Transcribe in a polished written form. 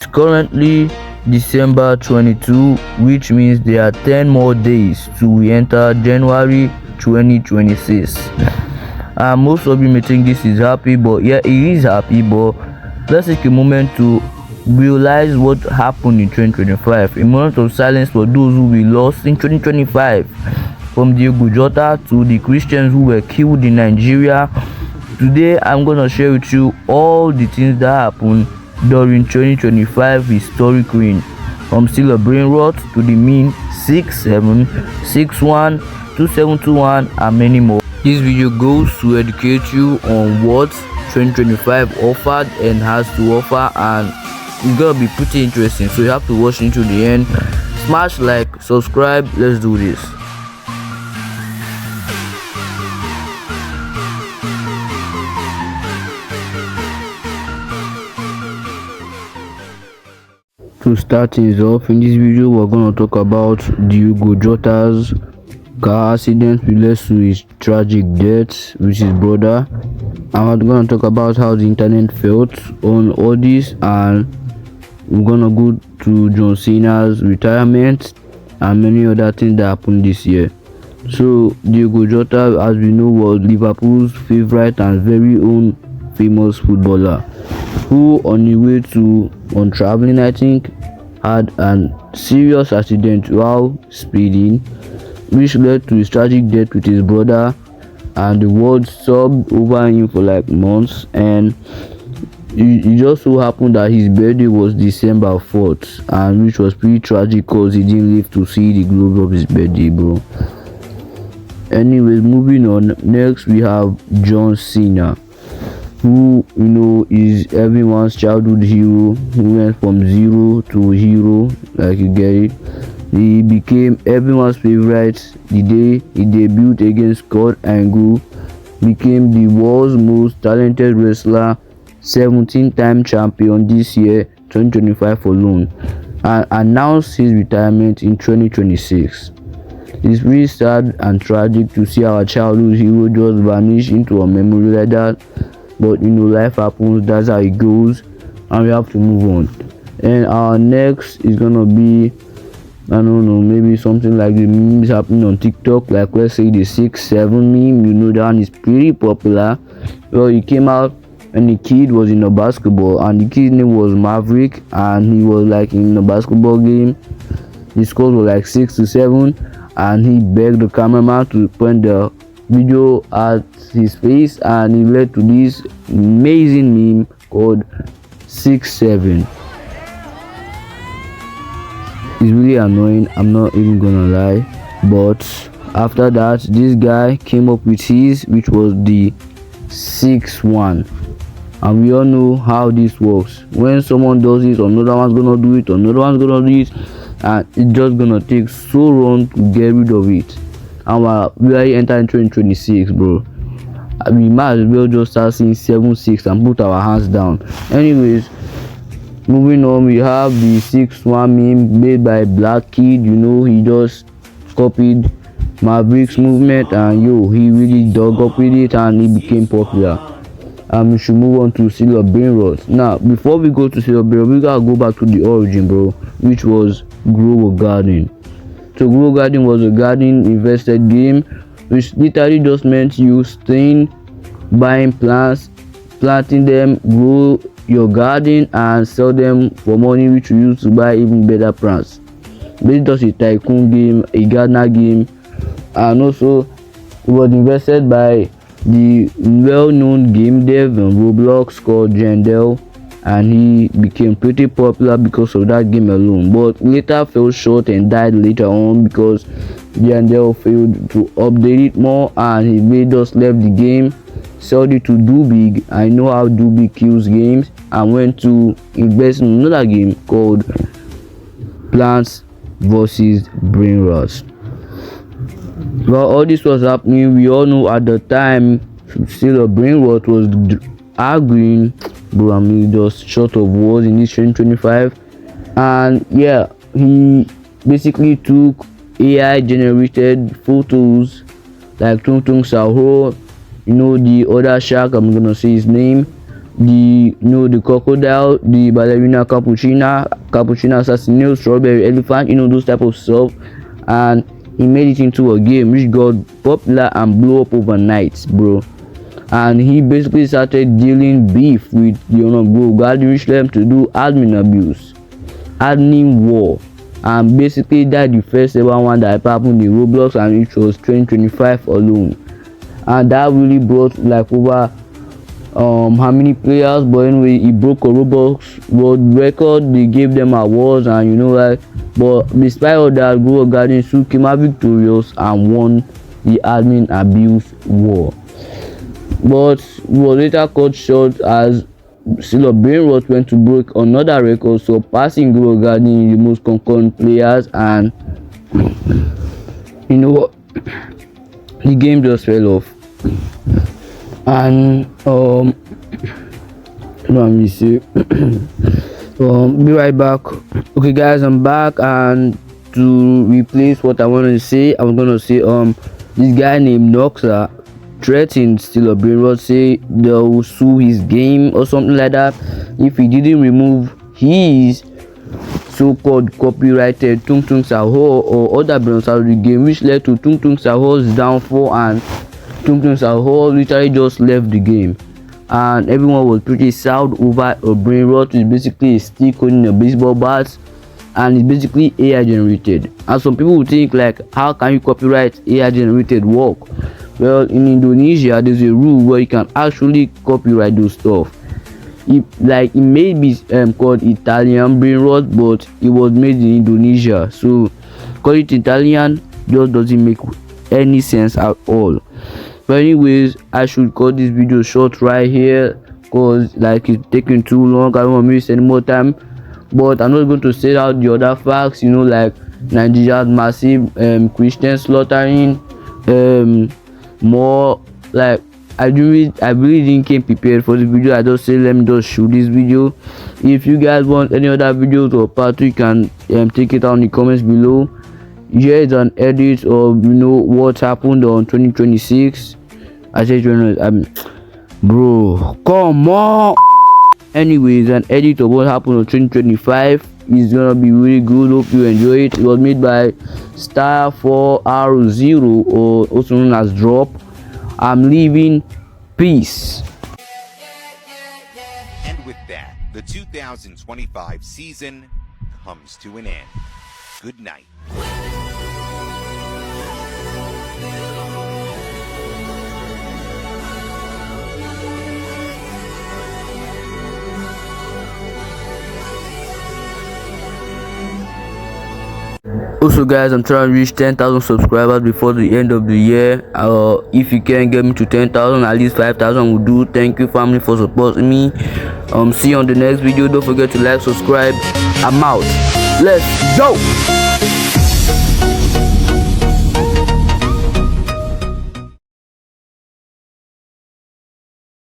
It's currently December 22, which means there are 10 more days to we enter January 2026. And most of you may think this is happy, but yeah, it is happy. But let's take a moment to realize what happened in 2025. A moment of silence for those who we lost in 2025, from the Gujota to the Christians who were killed in Nigeria. Today I'm gonna share with you all the things that happened during 2025 historic reign, from still a brain rot to the mean 67, 61, 2721 and many more. This video goes to educate you on what 2025 offered and has to offer, and it's gonna be pretty interesting, so you have to watch into the end. Smash like, subscribe, let's do this. To start things off, in this video we're going to talk about Diogo Jota's car accident which led to his tragic death with his brother, and we're going to talk about how the internet felt on all this, and we're going to go to John Cena's retirement and many other things that happened this year. So Diogo Jota, as we know, was Liverpool's favorite and very own famous footballer, who on the way on traveling, I think, had a serious accident while speeding, which led to his tragic death with his brother, and the world sobbed over him for like months. And it just so happened that his birthday was December 4th, and which was pretty tragic because he didn't live to see the glory of his birthday, bro. Anyways, moving on, next we have John Cena, who is everyone's childhood hero, who went from zero to hero, like you get it. He became everyone's favorite the day he debuted against Scott Angle, became the world's most talented wrestler, 17-time champion this year 2025 alone, and announced his retirement in 2026. It's really sad and tragic to see our childhood hero just vanish into a memory like that. But life happens, that's how it goes, and we have to move on. And our next is gonna be, I don't know, maybe something like the memes happening on TikTok, like let's say the 6-7 meme. That one is pretty popular. Well, it came out and the kid was in a basketball, and the kid's name was Maverick, and he was like in a basketball game. His scores were like 6-7, and he begged the cameraman to point the video at his face, and it led to this amazing meme called 6-7. It's really annoying, I'm not even gonna lie, but after that this guy came up with his, which was the 6-1, and we all know how this works. When someone does it, another one's gonna do it, another one's gonna do it, and it's just gonna take so long to get rid of it. And we are entering 2026, bro. We might as well just start seeing 7-6 and put our hands down. Anyways, moving on, we have the 6-1 meme made by Black Kid. He just copied Maverick's movement, and he really dug up with it, and he became popular. We should move on to Silver Brain Rot. Now, before we go to Silver Brain Rot, we gotta go back to the origin, bro, which was Grow Garden. So Grow Garden was a garden invested game, which literally just meant you staying, buying plants, planting them, grow your garden, and sell them for money, which you use to buy even better plants. Basically just a tycoon game, a gardener game. And also it was invested by the well-known game dev on Roblox called Jandel, and he became pretty popular because of that game alone, but later fell short and died later on because Jandel failed to update it more, and he made us left the game, sold it to Do Big. I know how Do Big kills games, and went to invest in another game called Plants vs Brain Rot. While all this was happening, we all know at the time still a Brain Rot was arguing, bro, just short of words in this 2025. And yeah, he basically took AI generated photos like Tung Tung Saho, the other shark, I'm gonna say his name, the crocodile, the ballerina cappuccina assassinate, strawberry elephant, those type of stuff. And he made it into a game which got popular and blew up overnight, bro. And he basically started dealing beef with the owner of Go Garden, which led him to do admin abuse, admin war, and basically that the first ever one that happened in Roblox, and it was 2025 alone. And that really brought like over how many players, but anyway, he broke a Roblox world record. They gave them awards, and but despite all that, Go Garden still came out victorious and won the admin abuse war. But was later cut short as still Brainrot went to break another record, surpassing Go Garden in the most concurrent players. And you know what, the game just fell off. And let me see. Be right back. Okay guys, I'm back, and to replace what I want to say, I'm gonna say this guy named Noxa threatened still Brainrot, say they'll sue his game or something like that if he didn't remove his so-called copyrighted Tung Tung Sahur or other brands out of the game, which led to Tung Tung Sahur's downfall, and Tung Tung Sahur literally just left the game. And everyone was pretty sad over a Brainrot, which is basically a stick holding a baseball bat, and it's basically AI generated. And some people would think like, how can you copyright AI generated work? Well, in Indonesia there's a rule where you can actually copyright those stuff. It may be called Italian Brainrot, but it was made in Indonesia, so call it Italian just doesn't make any sense at all. But anyways, I should cut this video short right here, because it's taking too long. I don't want to waste any more time, but I'm not going to say out the other facts, like Nigeria's massive Christian slaughtering, more like I really didn't came prepared for this video. I just say let me just shoot this video. If you guys want any other videos or part 2, you can take it out in the comments below. Here is an edit of what happened on 2026. I said bro, come on. Anyways, an edit of what happened on 2025 is gonna be really good. Hope you enjoy it. It was made by Star4R0, or also known as Drop. I'm leaving. Peace. And with that, the 2025 season comes to an end. Good night. Also guys, I'm trying to reach 10,000 subscribers before the end of the year. If you can get me to 10,000, at least 5,000 will do. Thank you family for supporting me. See you on the next video. Don't forget to like, subscribe. I'm out. Let's go.